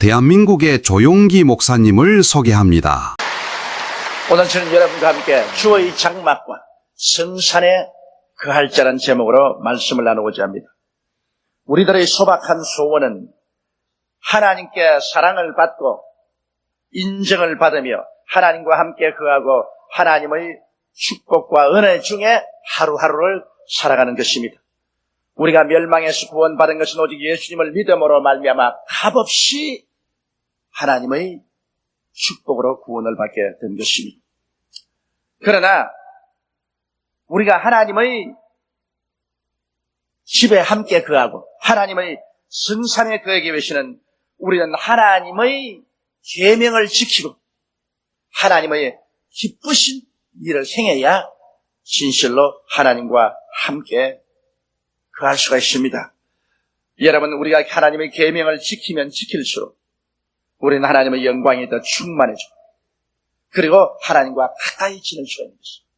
대한민국의 조용기 목사님을 소개합니다. 오늘 저는 여러분과 함께 주의 장막과 성산에 거할 자라는 제목으로 말씀을 나누고자 합니다. 우리들의 소박한 소원은 하나님께 사랑을 받고 인정을 받으며 하나님과 함께 거하고 하나님의 축복과 은혜 중에 하루하루를 살아가는 것입니다. 우리가 멸망에서 구원받은 것은 오직 예수님을 믿음으로 말미암아 값없이 하나님의 축복으로 구원을 받게 된 것입니다. 그러나 우리가 하나님의 집에 함께 거하고 하나님의 성산에 거하기 위해서는 우리는 하나님의 계명을 지키고 하나님의 기쁘신 일을 행해야 진실로 하나님과 함께 거할 수가 있습니다. 여러분, 우리가 하나님의 계명을 지키면 지킬수록 우리는 하나님의 영광이 더 충만해지고 그리고 하나님과 가까이 지낼 수가 있는 것입니다.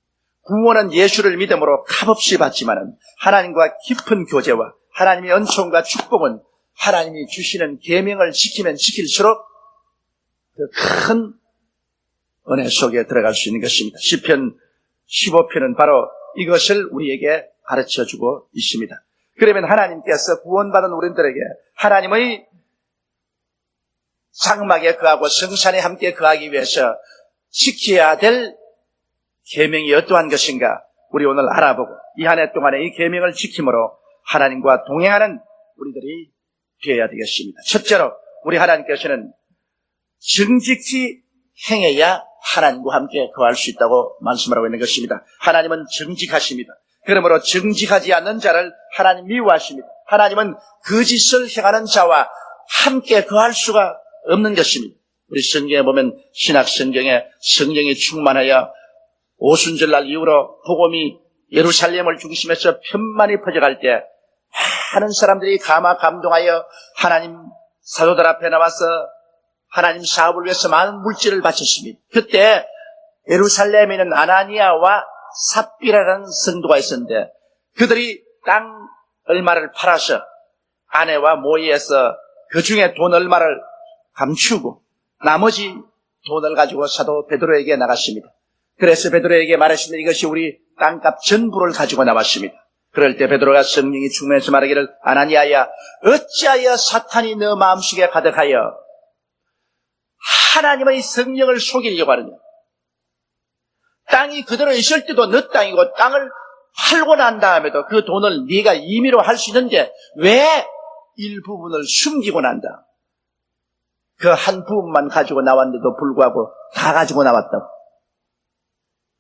구원은 예수를 믿음으로 값없이 받지만 하나님과 깊은 교제와 하나님의 은총과 축복은 하나님이 주시는 계명을 지키면 지킬수록 더 큰 은혜 속에 들어갈 수 있는 것입니다. 시편 15편은 바로 이것을 우리에게 가르쳐주고 있습니다. 그러면 하나님께서 구원받은 우리들에게 하나님의 장막에 거하고 성산에 함께 거하기 위해서 지켜야 될 계명이 어떠한 것인가 우리 오늘 알아보고 이 한 해 동안에 이 계명을 지킴으로 하나님과 동행하는 우리들이 되어야 되겠습니다. 첫째로 우리 하나님께서는 정직히 행해야 하나님과 함께 거할 수 있다고 말씀하고 있는 것입니다. 하나님은 정직하십니다. 그러므로 정직하지 않는 자를 하나님 미워하십니다. 하나님은 거짓을 행하는 자와 함께 거할 수가 없는 것입니다. 우리 성경에 보면 신약 성경에 성령이 충만하여 오순절날 이후로 복음이 예루살렘을 중심해서 편만히 퍼져갈 때 많은 사람들이 감동하여 하나님 사도들 앞에 나와서 하나님 사업을 위해서 많은 물질을 바쳤습니다. 그때 예루살렘에 있는 아나니아와 삽비라라는 성도가 있었는데 그들이 땅 얼마를 팔아서 아내와 모의해서 그 중에 돈 얼마를 감추고 나머지 돈을 가지고 사도 베드로에게 나갔습니다. 그래서 베드로에게 말했습니다. 이것이 우리 땅값 전부를 가지고 나왔습니다. 그럴 때 베드로가 성령이 충만해서 말하기를 아나니아야 어찌하여 사탄이 너 마음속에 가득하여 하나님의 성령을 속이려고 하느냐. 땅이 그대로 있을 때도 너 땅이고 땅을 팔고 난 다음에도 그 돈을 네가 임의로 할 수 있는데 왜 일부분을 숨기고 난다. 그 한 부분만 가지고 나왔는데도 불구하고 다 가지고 나왔다고.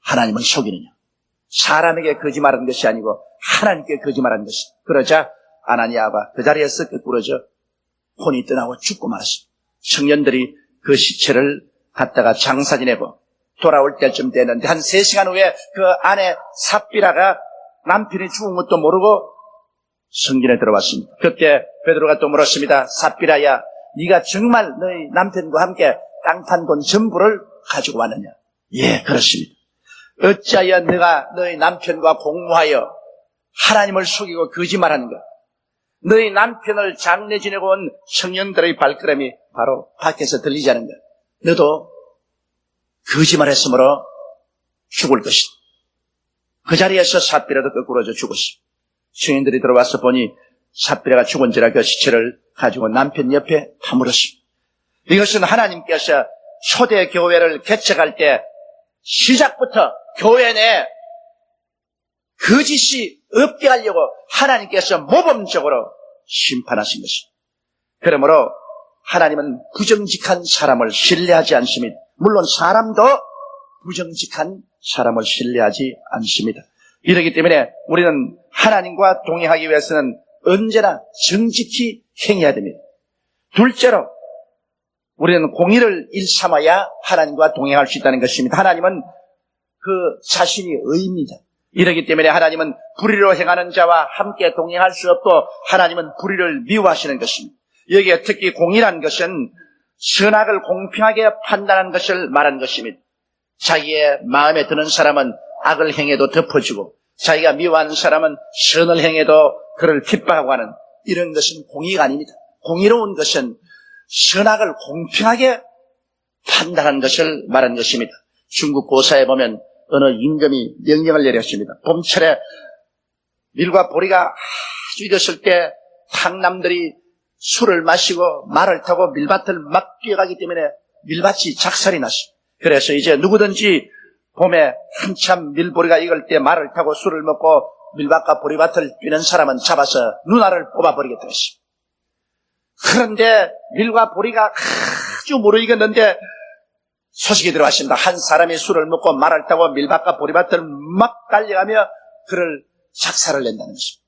하나님을 속이느냐. 사람에게 거짓말하는 것이 아니고 하나님께 거짓말하는 것이. 그러자 아나니아가 그 자리에서 끄꾸러져 혼이 떠나고 죽고 말았습니다. 청년들이 그 시체를 갖다가 장사 지내고 돌아올 때쯤 되는데 한 3시간 후에 그 아내 삽비라가 남편이 죽은 것도 모르고 성전에 들어왔습니다. 그때 베드로가 또 물었습니다. 삽비라야 네가 정말 너희 남편과 함께 땅 판 돈 전부를 가지고 왔느냐. 예, 그렇습니다. 어찌하여 네가 너희 남편과 공모하여 하나님을 속이고 거짓말하는가. 너희 남편을 장례 지내고 온 청년들의 발걸음이 바로 밖에서 들리지 않는가. 너도 거짓말했으므로 죽을 것이다. 그 자리에서 삽비라도 거꾸러져 죽었습니다. 청년들이 들어와서 보니 삽비라가 죽은지라 그 시체를 가지고 남편 옆에 파물었습니다. 이것은 하나님께서 초대 교회를 개척할 때 시작부터 교회 내 거짓이 없게 하려고 하나님께서 모범적으로 심판하신 것입니다. 그러므로 하나님은 부정직한 사람을 신뢰하지 않습니다. 물론 사람도 부정직한 사람을 신뢰하지 않습니다. 이렇기 때문에 우리는 하나님과 동행하기 위해서는 언제나 정직히 행해야 됩니다. 둘째로 우리는 공의를 일삼아야 하나님과 동행할 수 있다는 것입니다. 하나님은 그 자신이 의입니다. 이렇기 때문에 하나님은 불의로 행하는 자와 함께 동행할 수 없고 하나님은 불의를 미워하시는 것입니다. 여기에 특히 공의란 것은 선악을 공평하게 판단하는 것을 말하는 것입니다. 자기의 마음에 드는 사람은 악을 행해도 덮어주고 자기가 미워하는 사람은 선을 행해도 그를 핍박하고 하는 이런 것은 공의가 아닙니다. 공의로운 것은 선악을 공평하게 판단한 것을 말한 것입니다. 중국 고사에 보면 어느 임금이 명령을 내렸습니다. 봄철에 밀과 보리가 아주 익었을 때 탕남들이 술을 마시고 말을 타고 밀밭을 막 뛰어가기 때문에 밀밭이 작살이 났어요. 그래서 이제 누구든지 봄에 한참 밀보리가 익을 때 말을 타고 술을 먹고 밀밭과 보리밭을 뛰는 사람은 잡아서 눈알을 뽑아버리겠다고 했어요. 그런데 밀과 보리가 아주 무르익었는데 소식이 들어왔습니다. 한 사람이 술을 먹고 말을 타고 밀밭과 보리밭을 막 달려가며 그를 작사를 낸다는 것입니다.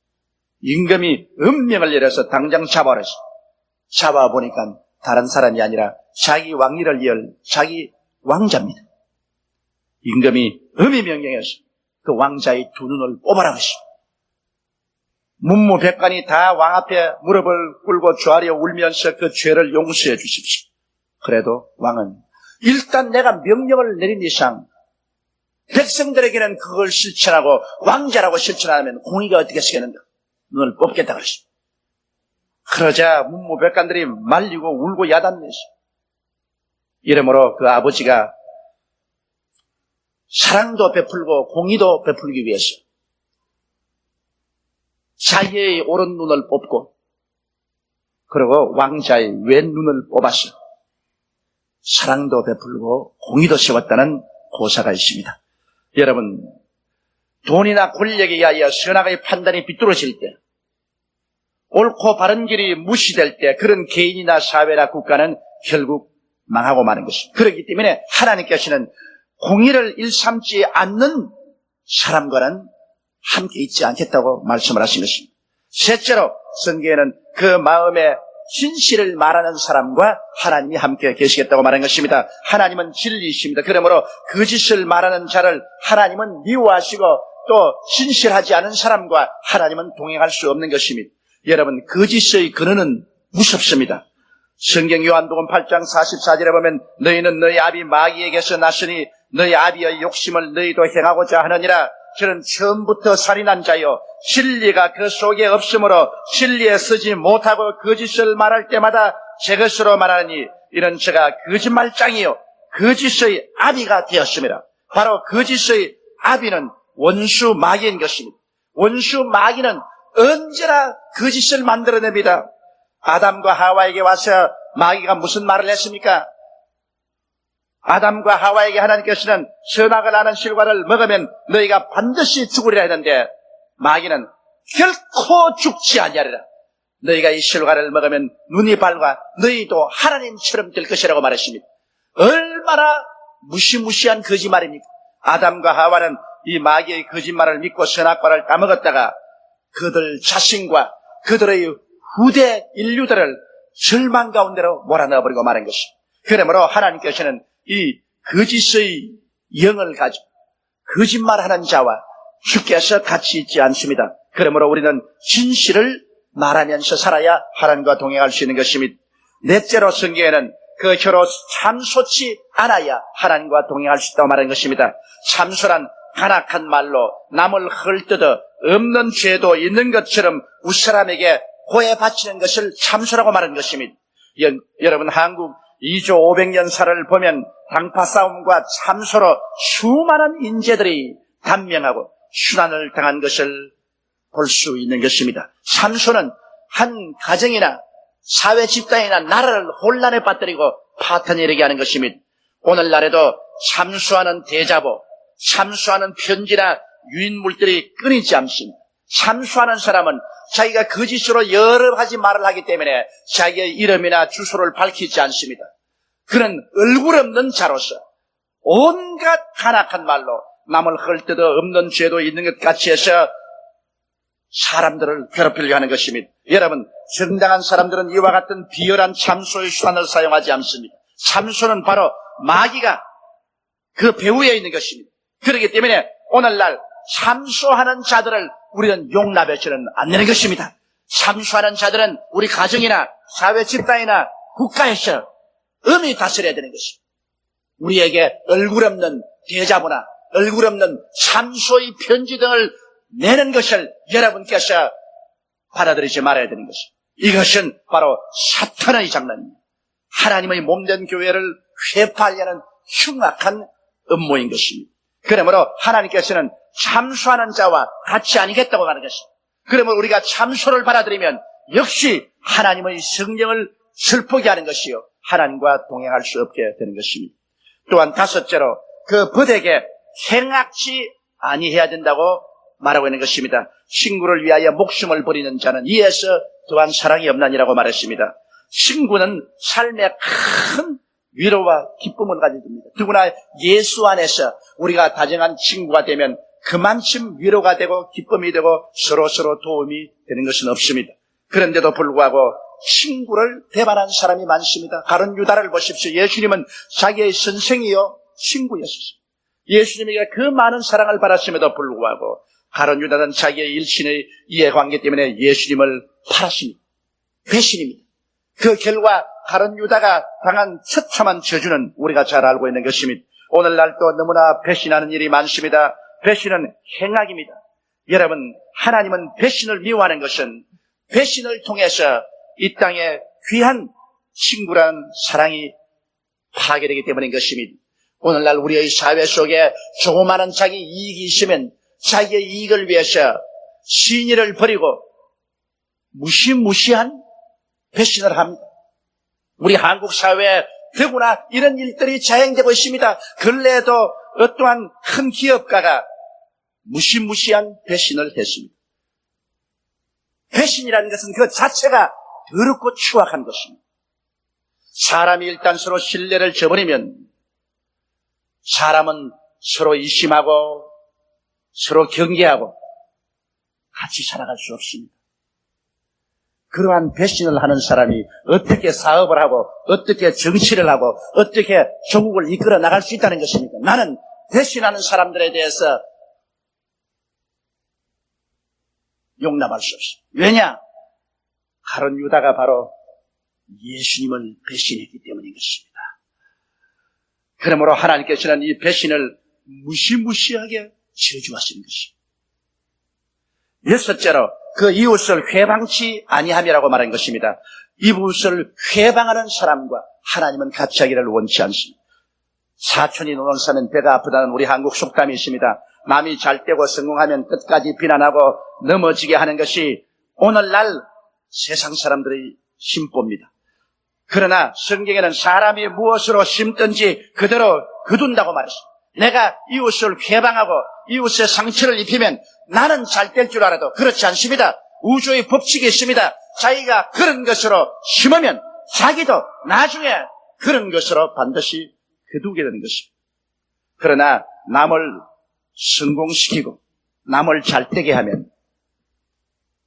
임금이 음명을 내려서 당장 잡아오랬어요. 잡아보니까 다른 사람이 아니라 자기 왕위를 이을 자기 왕자입니다. 임금이 음이 명령해서 그 왕자의 두 눈을 뽑아라 하시오. 문무백관이 다 왕 앞에 무릎을 꿇고 좌리에 울면서 그 죄를 용서해 주십시오. 그래도 왕은 일단 내가 명령을 내린 이상 백성들에게는 그걸 실천하고 왕자라고 실천 안 하면 공의가 어떻게 쓰겠는가? 눈을 뽑겠다 그러시오. 그러자 문무백관들이 말리고 울고 야단내시오. 이러므로 그 아버지가 사랑도 베풀고 공의도 베풀기 위해서 자기의 오른 눈을 뽑고 그리고 왕자의 왼 눈을 뽑아서 사랑도 베풀고 공의도 세웠다는 고사가 있습니다. 여러분, 돈이나 권력에 의하여 선악의 판단이 비뚤어질 때, 옳고 바른 길이 무시될 때 그런 개인이나 사회나 국가는 결국 망하고 마는 것입니다. 그렇기 때문에 하나님께서는 공의를 일삼지 않는 사람과는 함께 있지 않겠다고 말씀을 하신 것입니다. 셋째로 성경에는 그 마음에 진실을 말하는 사람과 하나님이 함께 계시겠다고 말한 것입니다. 하나님은 진리이십니다. 그러므로 거짓을 말하는 자를 하나님은 미워하시고 또 진실하지 않은 사람과 하나님은 동행할 수 없는 것입니다. 여러분, 거짓의 근원은 무섭습니다. 성경 요한복음 8장 44절에 보면 너희는 너희 아비 마귀에게서 났으니 너희 아비의 욕심을 너희도 행하고자 하느니라. 저는 처음부터 살인한 자요 진리가 그 속에 없으므로 진리에 서지 못하고 거짓을 말할 때마다 제 것으로 말하니 이는 제가 거짓말장이요 거짓의 아비가 되었습니다. 바로 거짓의 아비는 원수 마귀인 것입니다. 원수 마귀는 언제나 거짓을 만들어냅니다. 아담과 하와에게 와서 마귀가 무슨 말을 했습니까? 아담과 하와에게 하나님께서는 선악을 아는 실과를 먹으면 너희가 반드시 죽으리라 했는데 마귀는 결코 죽지 아니하리라. 너희가 이 실과를 먹으면 눈이 밝아 너희도 하나님처럼 될 것이라고 말했습니다. 얼마나 무시무시한 거짓말입니까? 아담과 하와는 이 마귀의 거짓말을 믿고 선악과를 까먹었다가 그들 자신과 그들의 후대 인류들을 절망 가운데로 몰아넣어버리고 말한 것입니다. 그러므로 하나님께서는 이 거짓의 영을 가지고 거짓말하는 자와 주께서 같이 있지 않습니다. 그러므로 우리는 진실을 말하면서 살아야 하나님과 동행할 수 있는 것입니다. 넷째로 성경에는 그 혀로 참소치 않아야 하나님과 동행할 수 있다고 말하는 것입니다. 참소란 간악한 말로 남을 헐뜯어 없는 죄도 있는 것처럼 웃사람에게 고해 바치는 것을 참소라고 말하는 것입니다. 여러분, 한국 2조 500년사를 보면 당파 싸움과 참소로 수많은 인재들이 단명하고 순환을 당한 것을 볼 수 있는 것입니다. 참소는 한 가정이나 사회 집단이나 나라를 혼란에 빠뜨리고 파탄에 이르게 하는 것입니다. 오늘날에도 참소하는 대자보, 참소하는 편지나 유인물들이 끊이지 않습니다. 참소하는 사람은 자기가 거짓으로 여러 가지 말을 하기 때문에 자기의 이름이나 주소를 밝히지 않습니다. 그는 얼굴 없는 자로서 온갖 간악한 말로 남을 헐뜯어 없는 죄도 있는 것 같이 해서 사람들을 괴롭히려고 하는 것입니다. 여러분, 정당한 사람들은 이와 같은 비열한 참소의 수단을 사용하지 않습니다. 참소는 바로 마귀가 그 배후에 있는 것입니다. 그렇기 때문에 오늘날 참소하는 자들을 우리는 용납해서는 안 되는 것입니다. 참소하는 자들은 우리 가정이나 사회 집단이나 국가에서 엄히 다스려야 되는 것입니다. 우리에게 얼굴 없는 대자보나 얼굴 없는 참소의 편지 등을 내는 것을 여러분께서 받아들이지 말아야 되는 것입니다. 이것은 바로 사탄의 장난입니다. 하나님의 몸된 교회를 회파하려는 흉악한 음모인 것입니다. 그러므로 하나님께서는 참소하는 자와 같이 아니겠다고 하는 것입니다. 그러므로 우리가 참소를 받아들이면 역시 하나님의 성령을 슬프게 하는 것이요, 하나님과 동행할 수 없게 되는 것입니다. 또한 다섯째로 그 벗에게 행악치 아니해야 된다고 말하고 있는 것입니다. 친구를 위하여 목숨을 버리는 자는 이에서 더한 사랑이 없나니라고 말했습니다. 친구는 삶의 큰 위로와 기쁨을 가져줍니다. 누구나 예수 안에서 우리가 다정한 친구가 되면 그만큼 위로가 되고 기쁨이 되고 서로 도움이 되는 것은 없습니다. 그런데도 불구하고 친구를 배반한 사람이 많습니다. 가룟 유다를 보십시오. 예수님은 자기의 선생이요 친구였습니다. 예수님에게 그 많은 사랑을 받았음에도 불구하고 가룟 유다는 자기의 일신의 이해관계 때문에 예수님을 팔았습니다. 배신입니다. 그 결과 가룟 유다가 당한 처참한 저주는 우리가 잘 알고 있는 것입니다. 오늘날 또 너무나 배신하는 일이 많습니다. 배신은 행악입니다. 여러분, 하나님은 배신을 미워하는 것은 배신을 통해서 이 땅에 귀한 친구란 사랑이 파괴되기 때문인 것입니다. 오늘날 우리의 사회 속에 조그마한 자기 이익이 있으면 자기의 이익을 위해서 신의를 버리고 무시무시한 배신을 합니다. 우리 한국 사회에 더구나 이런 일들이 자행되고 있습니다. 근래에도 어떠한 큰 기업가가 무시무시한 배신을 했습니다. 배신이라는 것은 그 자체가 더럽고 추악한 것입니다. 사람이 일단 서로 신뢰를 저버리면 사람은 서로 의심하고 서로 경계하고 같이 살아갈 수 없습니다. 그러한 배신을 하는 사람이 어떻게 사업을 하고 어떻게 정치를 하고 어떻게 조국을 이끌어 나갈 수 있다는 것입니까? 나는 배신하는 사람들에 대해서 용납할 수 없습니다. 왜냐? 가룟 유다가 바로 예수님을 배신했기 때문인 것입니다. 그러므로 하나님께서는 이 배신을 무시무시하게 저주하시는 것입니다. 여섯째로 그 이웃을 회방치 아니함이라고 말한 것입니다. 이웃을 회방하는 사람과 하나님은 같이 하기를 원치 않습니다. 사촌이 논을 사면 배가 아프다는 우리 한국 속담이 있습니다. 남이 잘 되고 성공하면 끝까지 비난하고 넘어지게 하는 것이 오늘날 세상 사람들의 심보입니다. 그러나 성경에는 사람이 무엇으로 심든지 그대로 거둔다고 말했습니다. 내가 이웃을 회방하고 이웃의 상처를 입히면 나는 잘 될 줄 알아도 그렇지 않습니다. 우주의 법칙이 있습니다. 자기가 그런 것으로 심으면 자기도 나중에 그런 것으로 반드시 거두게 되는 것입니다. 그러나 남을 성공시키고 남을 잘 되게 하면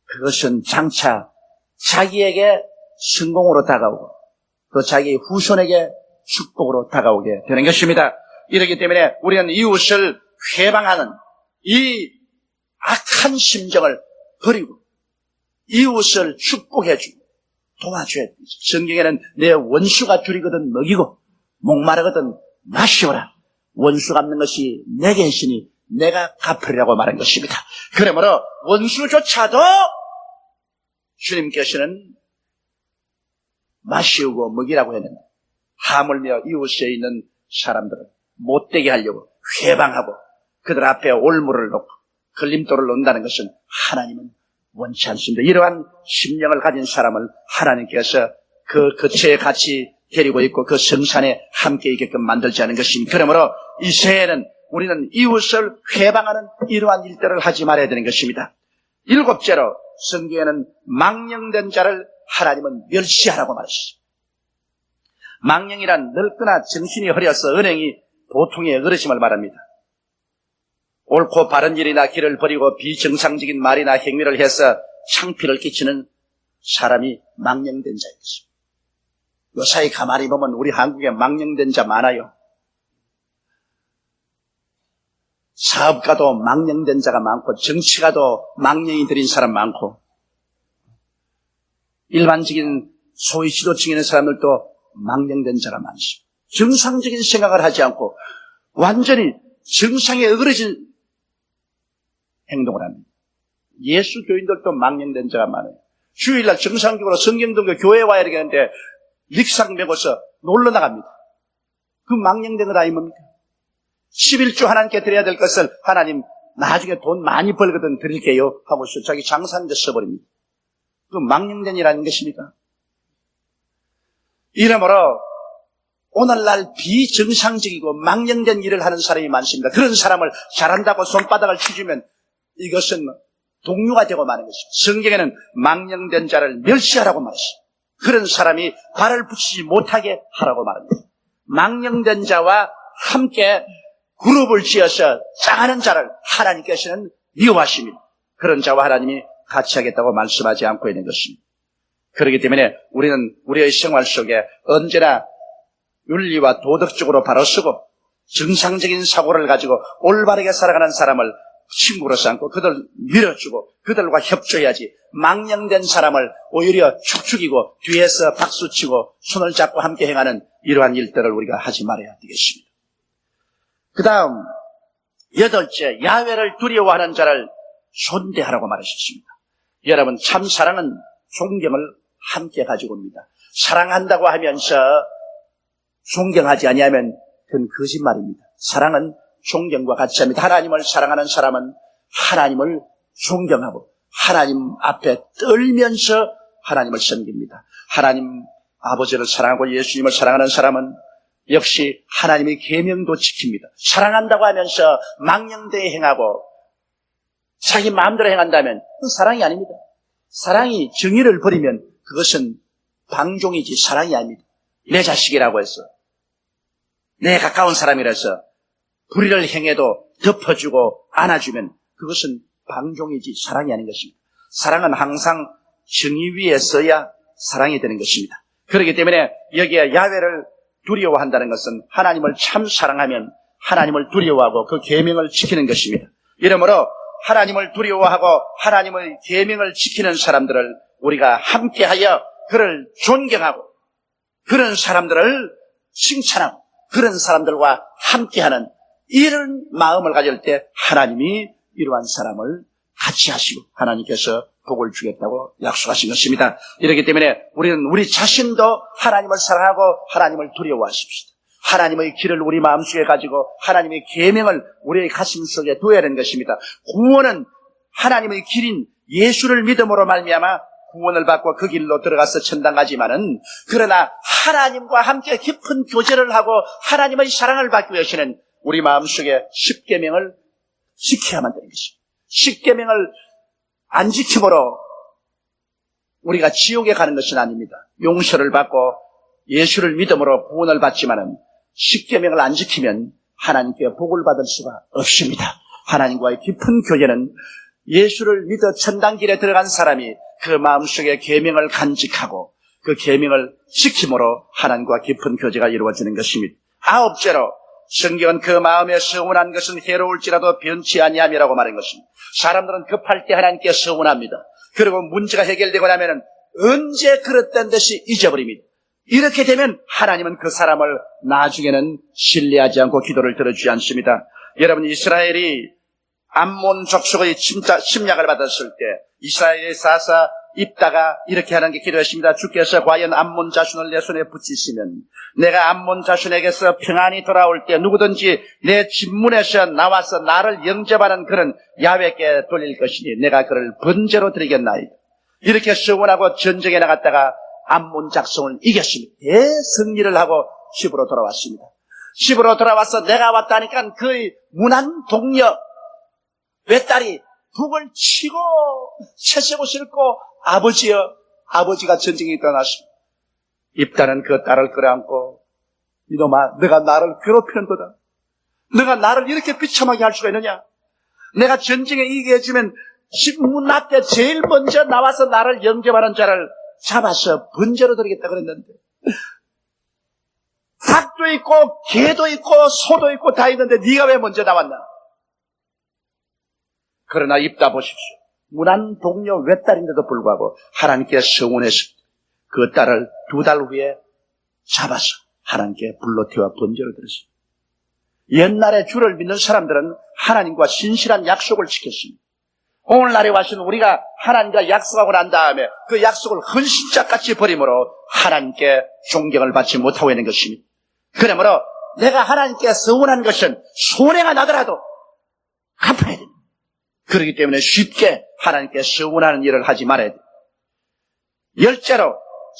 그것은 장차 자기에게 성공으로 다가오고 또 자기 후손에게 축복으로 다가오게 되는 것입니다. 이렇기 때문에 우리는 이웃을 회방하는 이 악한 심정을 버리고 이웃을 축복해주고 도와줘야 됩니다. 성경에는 내 원수가 줄이거든 먹이고 목마르거든 마시오라. 원수 갚는 것이 내게 있으니 내가 갚으리라고 말한 것입니다. 그러므로 원수조차도 주님께서는 마시우고 먹이라고 했는데 하물며 이웃에 있는 사람들을 못되게 하려고 회방하고 그들 앞에 올무를 놓고 걸림돌을 놓는다는 것은 하나님은 원치 않습니다. 이러한 심령을 가진 사람을 하나님께서 그 거처에 같이 데리고 있고 그 성산에 함께 있게끔 만들지 않은 것입니다. 그러므로 이 새해에는 우리는 이웃을 회방하는 이러한 일들을 하지 말아야 되는 것입니다. 일곱째로 성경에는 망령된 자를 하나님은 멸시하라고 말했습니다. 망령이란 늙거나 정신이 흐려서 은행이 보통의 어르심을 말합니다. 옳고 바른 일이나 길을 버리고 비정상적인 말이나 행위를 해서 창피를 끼치는 사람이 망령된 자인 것입니다. 요사이 가만히 보면 우리 한국에 망령된 자 많아요. 사업가도 망령된 자가 많고 정치가도 망령이 들인 사람 많고 일반적인 소위 지도층에 있는 사람들도 망령된 자가 많습니다. 정상적인 생각을 하지 않고 완전히 정상에 어그러진 행동을 합니다. 예수 교인들도 망령된 자가 많아요. 주일날 정상적으로 성경 등교 교회에 와야 되겠는데 릭상 메고서 놀러 나갑니다. 그 망령된 것 아니 뭡니까? 11조 하나님께 드려야 될 것을 하나님 나중에 돈 많이 벌거든 드릴게요 하고서 자기 장사하는 데 써버립니다. 그 망령된 일하는 것입니까? 이러므로 오늘날 비정상적이고 망령된 일을 하는 사람이 많습니다. 그런 사람을 잘한다고 손바닥을 치주면 이것은 동료가 되고 마는 것입니다. 성경에는 망령된 자를 멸시하라고 말했습니다. 그런 사람이 발을 붙이지 못하게 하라고 말합니다. 망령된 자와 함께 그룹을 지어서 짱하는 자를 하나님께서는 미워하십니다. 그런 자와 하나님이 같이 하겠다고 말씀하지 않고 있는 것입니다. 그렇기 때문에 우리는 우리의 생활 속에 언제나 윤리와 도덕적으로 바로 서고 정상적인 사고를 가지고 올바르게 살아가는 사람을 친구로 삼고 그들 밀어주고 그들과 협조해야지 망령된 사람을 오히려 축축이고 뒤에서 박수치고 손을 잡고 함께 행하는 이러한 일들을 우리가 하지 말아야 되겠습니다. 그 다음 8째, 야훼를 두려워하는 자를 존대하라고 말하셨습니다. 여러분, 참 사랑은 존경을 함께 가지고 옵니다. 사랑한다고 하면서 존경하지 아니하면 그건 거짓말입니다. 사랑은 존경과 같이 합니다. 하나님을 사랑하는 사람은 하나님을 존경하고 하나님 앞에 떨면서 하나님을 섬깁니다. 하나님 아버지를 사랑하고 예수님을 사랑하는 사람은 역시 하나님의 계명도 지킵니다. 사랑한다고 하면서 망령되게 행하고 자기 마음대로 행한다면 그건 사랑이 아닙니다. 사랑이 정의를 버리면 그것은 방종이지 사랑이 아닙니다. 내 자식이라고 해서 내 가까운 사람이라서 불의를 행해도 덮어주고 안아주면 그것은 방종이지 사랑이 아닌 것입니다. 사랑은 항상 정의 위에 서야 사랑이 되는 것입니다. 그렇기 때문에 여기에 야훼를 두려워한다는 것은 하나님을 참 사랑하면 하나님을 두려워하고 그 계명을 지키는 것입니다. 이러므로 하나님을 두려워하고 하나님의 계명을 지키는 사람들을 우리가 함께하여 그를 존경하고 그런 사람들을 칭찬하고 그런 사람들과 함께하는 이런 마음을 가질 때 하나님이 이러한 사람을 같이 하시고 하나님께서 복을 주겠다고 약속하신 것입니다. 이렇기 때문에 우리는 우리 자신도 하나님을 사랑하고 하나님을 두려워하십시다. 하나님의 길을 우리 마음속에 가지고 하나님의 계명을 우리의 가슴 속에 두어야 하는 것입니다. 구원은 하나님의 길인 예수를 믿음으로 말미암아 구원을 받고 그 길로 들어가서 천당 가지만은 그러나 하나님과 함께 깊은 교제를 하고 하나님의 사랑을 받기 위해서는 우리 마음속에 십계명을 지켜야만 되는 것입니다. 십계명을 안 지킴으로 우리가 지옥에 가는 것은 아닙니다. 용서를 받고 예수를 믿음으로 구원을 받지만은 십계명을 안 지키면 하나님께 복을 받을 수가 없습니다. 하나님과의 깊은 교제는 예수를 믿어 천당길에 들어간 사람이 그 마음속에 계명을 간직하고 그 계명을 지킴으로 하나님과 깊은 교제가 이루어지는 것입니다. 9째로 성경은 그 마음에 서운한 것은 해로울지라도 변치 아니함이라고 말한 것입니다. 사람들은 급할 때 하나님께 서운합니다. 그리고 문제가 해결되고 나면 언제 그랬던 듯이 잊어버립니다. 이렇게 되면 하나님은 그 사람을 나중에는 신뢰하지 않고 기도를 들어주지 않습니다. 여러분, 이스라엘이 암몬 족속의 침략을 받았을 때 이스라엘의 사사 입다가 이렇게 하는 게 기도했습니다. 주께서 과연 암몬 자손을 내 손에 붙이시면 내가 암몬 자손에게서 평안이 돌아올 때 누구든지 내 집문에서 나와서 나를 영접하는 그런 야훼께 돌릴 것이니 내가 그를 번제로 드리겠나이다. 이렇게 서원하고 전쟁에 나갔다가 암몬 작성을 이겼습니다. 대승리를 하고 집으로 돌아왔습니다. 집으로 돌아와서 내가 왔다니까 그 무난 동료 외딸이 북을 치고 채색옷 입고 아버지가 전쟁에 떠났습니다. 입다는 그 딸을 끌어안고 이놈아 너가 나를 괴롭히는 거다. 너가 나를 이렇게 비참하게 할 수가 있느냐. 내가 전쟁에 이기게 해주면 문 앞에 제일 먼저 나와서 나를 영접하는 자를 잡아서 번제로 드리겠다 그랬는데 닭도 있고 개도 있고 소도 있고 다 있는데 네가 왜 먼저 나왔나. 그러나 입다 보십시오. 무난 동료 외딸인데도 불구하고 하나님께 서운했습니다. 그 딸을 2달 후에 잡아서 하나님께 불로 태워 번제로 드렸습니다. 옛날에 주를 믿는 사람들은 하나님과 신실한 약속을 지켰습니다. 오늘날에 와서는 우리가 하나님과 약속하고 난 다음에 그 약속을 헌신짝같이 버림으로 하나님께 존경을 받지 못하고 있는 것입니다. 그러므로 내가 하나님께 서운한 것은 손해가 나더라도 갚아야 됩니다. 그렇기 때문에 쉽게 하나님께 서운하는 일을 하지 말아야 됩니다. 열째로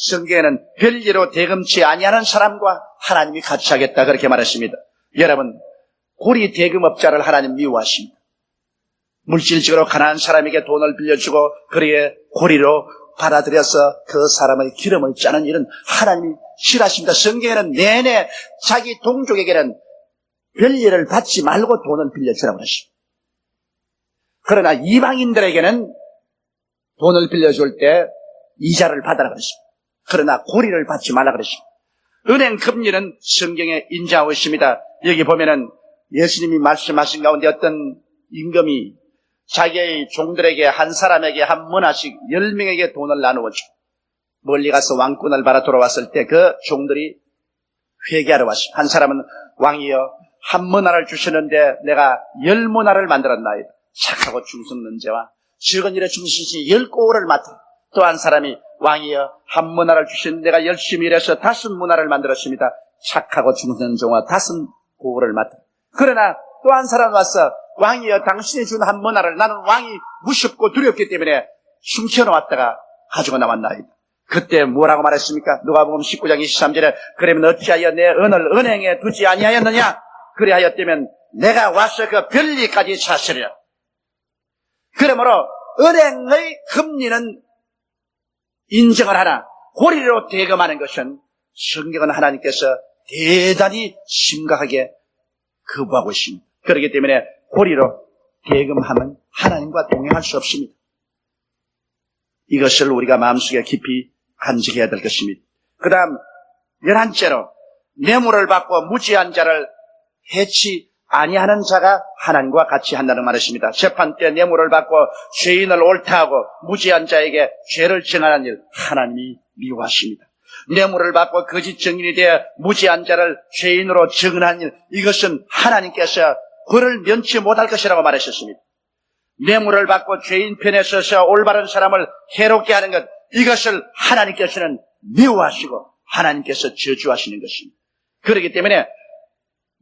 성경에는 별일로 대금치 아니하는 사람과 하나님이 같이 하겠다 그렇게 말했습니다. 여러분, 고리 대금업자를 하나님 미워하십니다. 물질적으로 가난한 사람에게 돈을 빌려주고 그리에 고리로 받아들여서 그 사람의 기름을 짜는 일은 하나님이 싫어하십니다. 성경에는 내내 자기 동족에게는 별일을 받지 말고 돈을 빌려주라고 하십니다. 그러나 이방인들에게는 돈을 빌려줄 때 이자를 받아라 그랬습니다. 그러나 고리를 받지 말라 그랬습니다. 은행 금리는 성경에 인정하고 있습니다. 여기 보면은 예수님이 말씀하신 가운데 어떤 임금이 자기의 종들에게 한 사람에게 한 문화씩 10명에게 돈을 나누어 주고 멀리 가서 왕권을 받아 돌아왔을 때 그 종들이 회개하러 왔습니다. 한 사람은 왕이여 한 문화를 주시는데 내가 10문화를 만들었나이다. 착하고 충성는 자와 적은 일에 충실히 10고을을 맡아. 또 한 사람이 왕이여 한 문화를 주신 내가 열심히 일해서 5문화를 만들었습니다. 착하고 충성는 종과 5고을을 맡아. 그러나 또 한 사람 와서 왕이여 당신이 준 한 문화를 나는 왕이 무섭고 두렵기 때문에 숨겨놓았다가 가지고 나왔나이다. 그때 뭐라고 말했습니까? 누가복음 19장 23절에 그러면 어찌하여 내 은을 은행에 두지 아니하였느냐? 그리하였다면 내가 와서 그 별리까지 찾으리라. 그러므로 은행의 금리는 인정을 하나 고리로 대금하는 것은 성경은 하나님께서 대단히 심각하게 거부하고 있습니다. 그렇기 때문에 고리로 대금하면 하나님과 동행할 수 없습니다. 이것을 우리가 마음속에 깊이 간직해야 될 것입니다. 그 다음 11째로 뇌물을 받고 무지한 자를 해치 아니하는 자가 하나님과 같이 한다는 말이십니다. 재판 때 뇌물을 받고 죄인을 옳다하고 무지한 자에게 죄를 정하는 일 하나님이 미워하십니다. 뇌물을 받고 거짓 증인이 되어 무지한 자를 죄인으로 정하는 일 이것은 하나님께서 그를 면치 못할 것이라고 말하셨습니다. 뇌물을 받고 죄인 편에 서서 올바른 사람을 해롭게 하는 것 이것을 하나님께서는 미워하시고 하나님께서 저주하시는 것입니다. 그렇기 때문에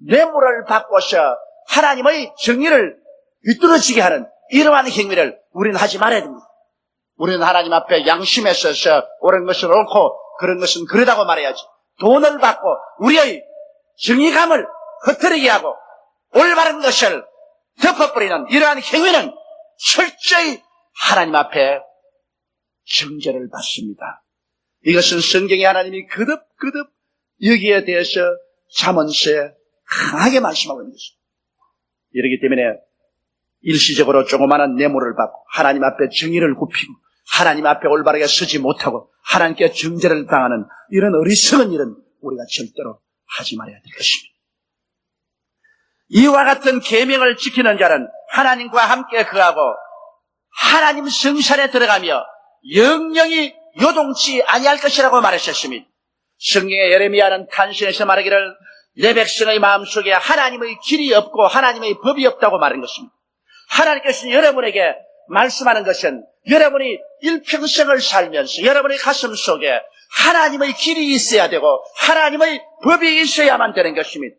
뇌물을 받고서 하나님의 정의를 비뚤어지게 하는 이러한 행위를 우리는 하지 말아야 됩니다. 우리는 하나님 앞에 양심에 서서 옳은 것은 옳고 그런 것은 그러다고 말해야지. 돈을 받고 우리의 정의감을 흐트리게 하고 올바른 것을 덮어버리는 이러한 행위는 철저히 하나님 앞에 정죄를 받습니다. 이것은 성경에 하나님이 거듭거듭 여기에 대해서 잠언서에 강하게 말씀하고 있는 것입니다. 이렇기 때문에 일시적으로 조그마한 뇌물을 받고 하나님 앞에 정의를 굽히고 하나님 앞에 올바르게 서지 못하고 하나님께 정죄를 당하는 이런 어리석은 일은 우리가 절대로 하지 말아야 될 것입니다. 이와 같은 계명을 지키는 자는 하나님과 함께 거하고 하나님 성산에 들어가며 영영이 요동치 아니할 것이라고 말하셨습니다. 성경의 예레미야는 탄신에서 말하기를 내 백성의 마음속에 하나님의 길이 없고 하나님의 법이 없다고 말한 것입니다. 하나님께서 여러분에게 말씀하는 것은 여러분이 일평생을 살면서 여러분의 가슴 속에 하나님의 길이 있어야 되고 하나님의 법이 있어야만 되는 것입니다.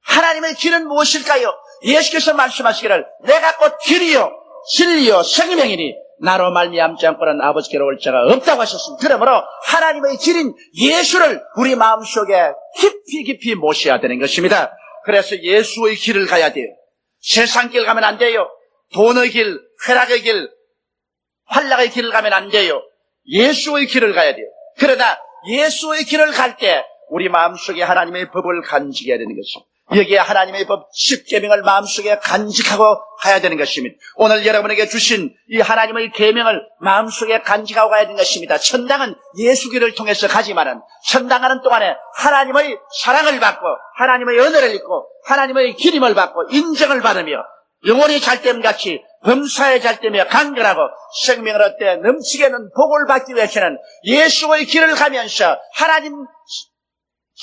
하나님의 길은 무엇일까요? 예수께서 말씀하시기를 내가 곧 길이요 진리요 생명이니 나로 말미암지 않고는 아버지께로 올 자가 없다고 하셨습니다. 그러므로 하나님의 길인 예수를 우리 마음속에 깊이 모셔야 되는 것입니다. 그래서 예수의 길을 가야 돼요. 세상 길 가면 안 돼요. 돈의 길, 쾌락의 길, 환락의 길을 가면 안 돼요. 예수의 길을 가야 돼요. 그러나 예수의 길을 갈 때 우리 마음속에 하나님의 법을 간직해야 되는 것입니다. 여기에 하나님의 법 10계명을 마음속에 간직하고 가야 되는 것입니다. 오늘 여러분에게 주신 이 하나님의 계명을 마음속에 간직하고 가야 되는 것입니다. 천당은 예수기를 통해서 가지만은 천당하는 동안에 하나님의 사랑을 받고 하나님의 은혜를 입고 하나님의 기림을 받고 인정을 받으며 영혼이 잘됨같이 범사에 잘되며 강건하고 생명을 얻되 넘치게는 복을 받기 위해서는 예수의 길을 가면서 하나님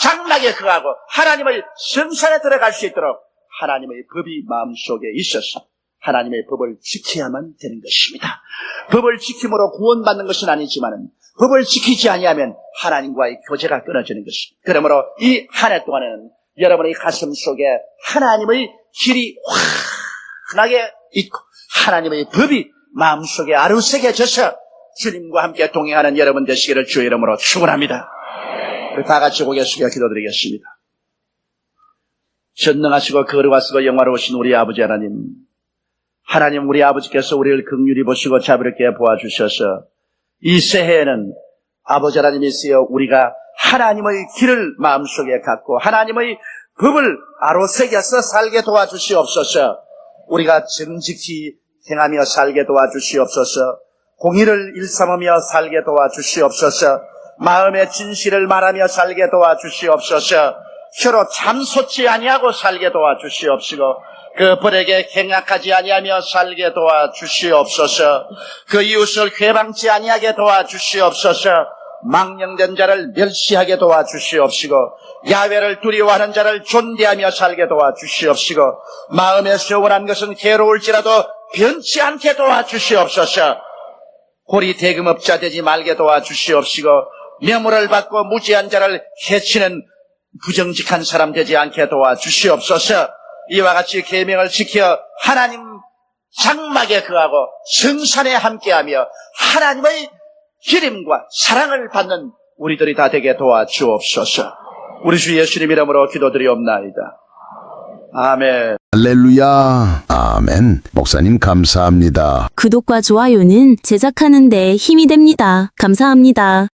장막에 거하고 하나님의 성산에 들어갈 수 있도록 하나님의 법이 마음속에 있어서 하나님의 법을 지켜야만 되는 것입니다. 법을 지킴으로 구원받는 것은 아니지만 법을 지키지 아니하면 하나님과의 교제가 끊어지는 것입니다. 그러므로 이 한 해 동안에는 여러분의 가슴 속에 하나님의 길이 환하게 있고 하나님의 법이 마음속에 아루새겨져서 주님과 함께 동행하는 여러분 되시기를 주의 이름으로 축원합니다. 우리 다 같이 고개 숙여 기도드리겠습니다. 전능하시고 거룩하시고 영화로우신 우리 아버지 하나님 우리 아버지께서 우리를 긍휼히 보시고 자비롭게 보아주셔서 이 새해에는 아버지 하나님이시여 우리가 하나님의 길을 마음속에 갖고 하나님의 법을 아로새겨서 살게 도와주시옵소서. 우리가 정직히 행하며 살게 도와주시옵소서. 공의를 일삼으며 살게 도와주시옵소서. 마음의 진실을 말하며 살게 도와주시옵소서. 혀로 참소치 아니하고 살게 도와주시옵시고 그 벌에게 갱약하지 아니하며 살게 도와주시옵소서. 그 이웃을 괴방치 아니하게 도와주시옵소서. 망령된 자를 멸시하게 도와주시옵시고 야훼를 두려워하는 자를 존대하며 살게 도와주시옵시고 마음에 서운한 것은 괴로울지라도 변치 않게 도와주시옵소서. 고리 대금업자 되지 말게 도와주시옵시고 뇌물을 받고 무지한 자를 해치는 부정직한 사람 되지 않게 도와주시옵소서. 이와 같이 계명을 지켜 하나님 장막에 거하고 성산에 함께하며 하나님의 기림과 사랑을 받는 우리들이 다 되게 도와주옵소서. 우리 주 예수님 이름으로 기도드리옵나이다. 아멘. 할렐루야. 아멘. 목사님 감사합니다. 구독과 좋아요는 제작하는 데 힘이 됩니다. 감사합니다.